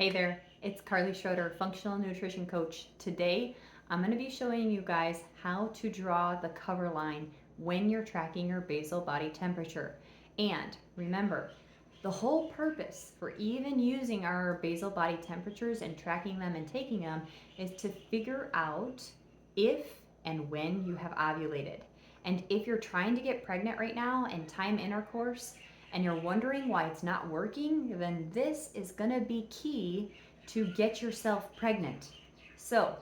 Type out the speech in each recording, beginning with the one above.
Hey there, it's Carly Schroeder, Functional Nutrition Coach. Today, I'm going to be showing you guys how to draw the cover line when you're tracking your basal body temperature. And remember, the whole purpose for even using our basal body temperatures and tracking them and taking them is to figure out if and when you have ovulated. And if you're trying to get pregnant right now and time intercourse, and you're wondering why it's not working, then this is going to be key to get yourself pregnant. So,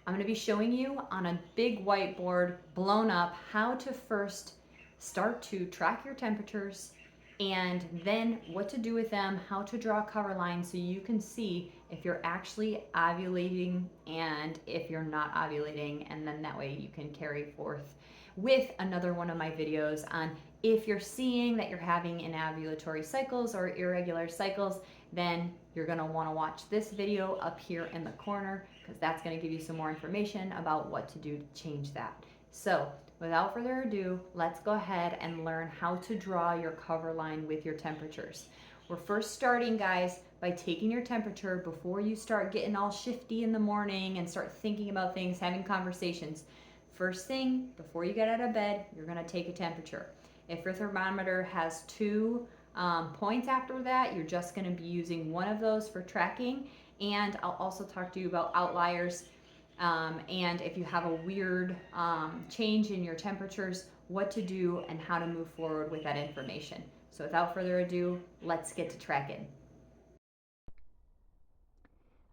I'm going to be showing you on a big whiteboard blown up how to first start to track your temperatures and then what to do with them, how to draw a cover line so you can see if you're actually ovulating and if you're not ovulating, and then that way you can carry forth with another one of my videos on if you're seeing that you're having anovulatory cycles or irregular cycles, then you're going to want to watch this video up here in the corner because that's going to give you some more information about what to do to change that. So without further ado, let's go ahead and learn how to draw your cover line with your temperatures. We're first starting, guys, by taking your temperature before you start getting all shifty in the morning and start thinking about things, having conversations. First thing, before you get out of bed, you're going to take a temperature. If your thermometer has two points after that, you're just going to be using one of those for tracking. And I'll also talk to you about outliers. And if you have a weird change in your temperatures, what to do and how to move forward with that information. So without further ado, let's get to tracking.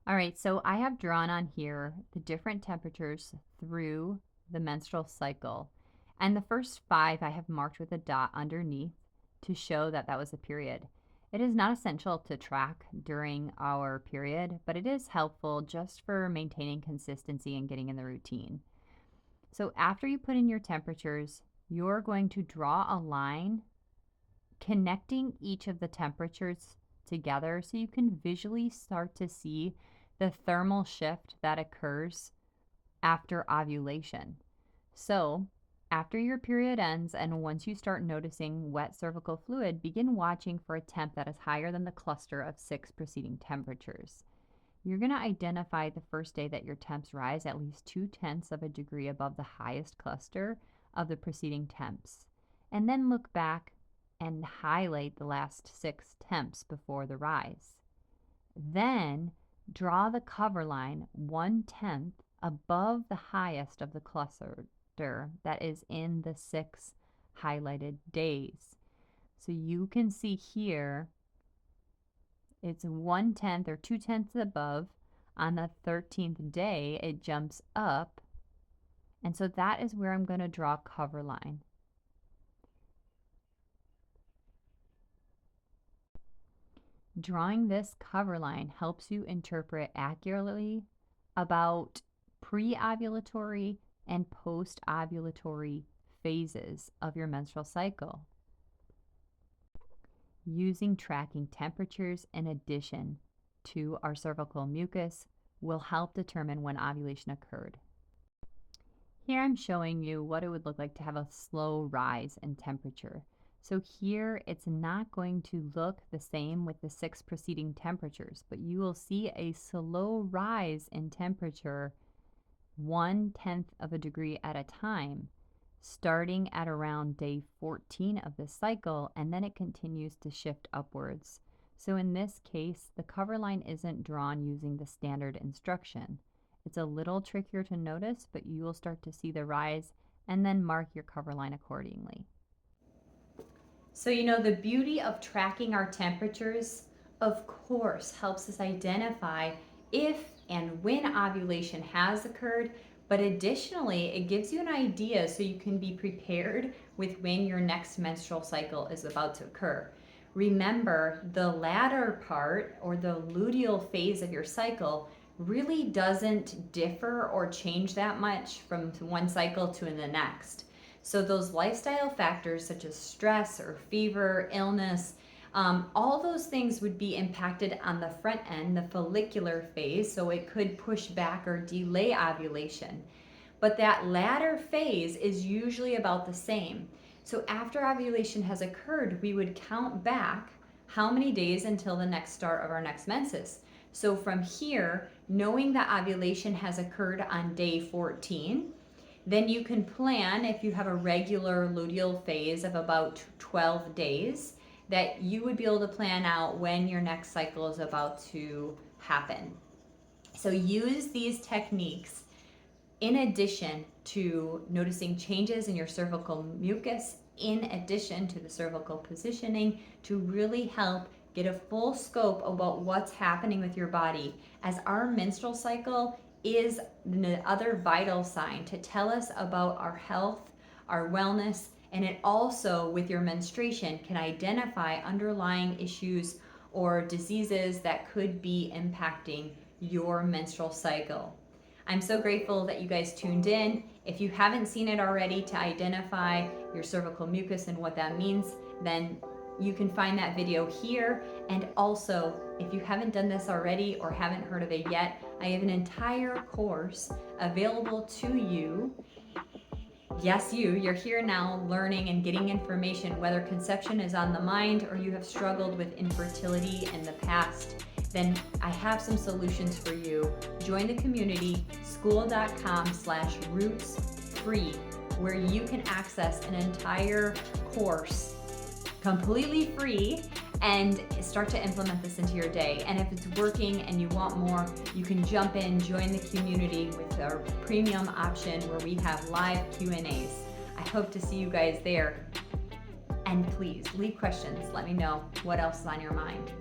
All right, so I have drawn on here the different temperatures through the menstrual cycle. And the first 5 I have marked with a dot underneath to show that that was a period. It is not essential to track during our period, but it is helpful just for maintaining consistency and getting in the routine. So after you put in your temperatures, you're going to draw a line connecting each of the temperatures together so you can visually start to see the thermal shift that occurs after ovulation. So after your period ends and once you start noticing wet cervical fluid, begin watching for a temp that is higher than the cluster of 6 preceding temperatures. You're going to identify the first day that your temps rise at least 0.2 of a degree above the highest cluster of the preceding temps. And then look back and highlight the last 6 temps before the rise. Then draw the cover line 1/10 above the highest of the cluster that is in the 6 highlighted days. So you can see here it's 1/10 or 0.2 above. On the 13th day it jumps up, and so that is where I'm going to draw a cover line. Drawing this cover line helps you interpret accurately about pre-ovulatory and post-ovulatory phases of your menstrual cycle. Using tracking temperatures in addition to our cervical mucus will help determine when ovulation occurred. Here I'm showing you what it would look like to have a slow rise in temperature. So here it's not going to look the same with the 6 preceding temperatures, but you will see a slow rise in temperature 1/10 of a degree at a time, starting at around day 14 of the cycle, and then it continues to shift upwards. So in this case, the cover line isn't drawn using the standard instruction. It's a little trickier to notice, but you will start to see the rise and then mark your cover line accordingly. So, the beauty of tracking our temperatures, of course, helps us identify if and when ovulation has occurred, but additionally, it gives you an idea so you can be prepared with when your next menstrual cycle is about to occur. Remember, the latter part or the luteal phase of your cycle really doesn't differ or change that much from one cycle to the next. So those lifestyle factors such as stress or fever, illness, all those things would be impacted on the front end, the follicular phase, so it could push back or delay ovulation. But that latter phase is usually about the same. So after ovulation has occurred, we would count back how many days until the next start of our next menses. So from here, knowing that ovulation has occurred on day 14, then you can plan, if you have a regular luteal phase of about 12 days, that you would be able to plan out when your next cycle is about to happen. So use these techniques in addition to noticing changes in your cervical mucus, in addition to the cervical positioning, to really help get a full scope about what's happening with your body, as our menstrual cycle is the other vital sign to tell us about our health, our wellness, and it also, with your menstruation, can identify underlying issues or diseases that could be impacting your menstrual cycle. I'm so grateful that you guys tuned in. If you haven't seen it already, to identify your cervical mucus and what that means, then you can find that video here. And also, if you haven't done this already or haven't heard of it yet, I have an entire course available to you. Yes, you're here now learning and getting information, whether conception is on the mind or you have struggled with infertility in the past. Then I have some solutions for you. Join the community, skool.com/rootsfree, where you can access an entire course completely free and start to implement this into your day. And if it's working and you want more, you can jump in, join the community with our premium option where we have live Q&As. I hope to see you guys there. And please leave questions. Let me know what else is on your mind.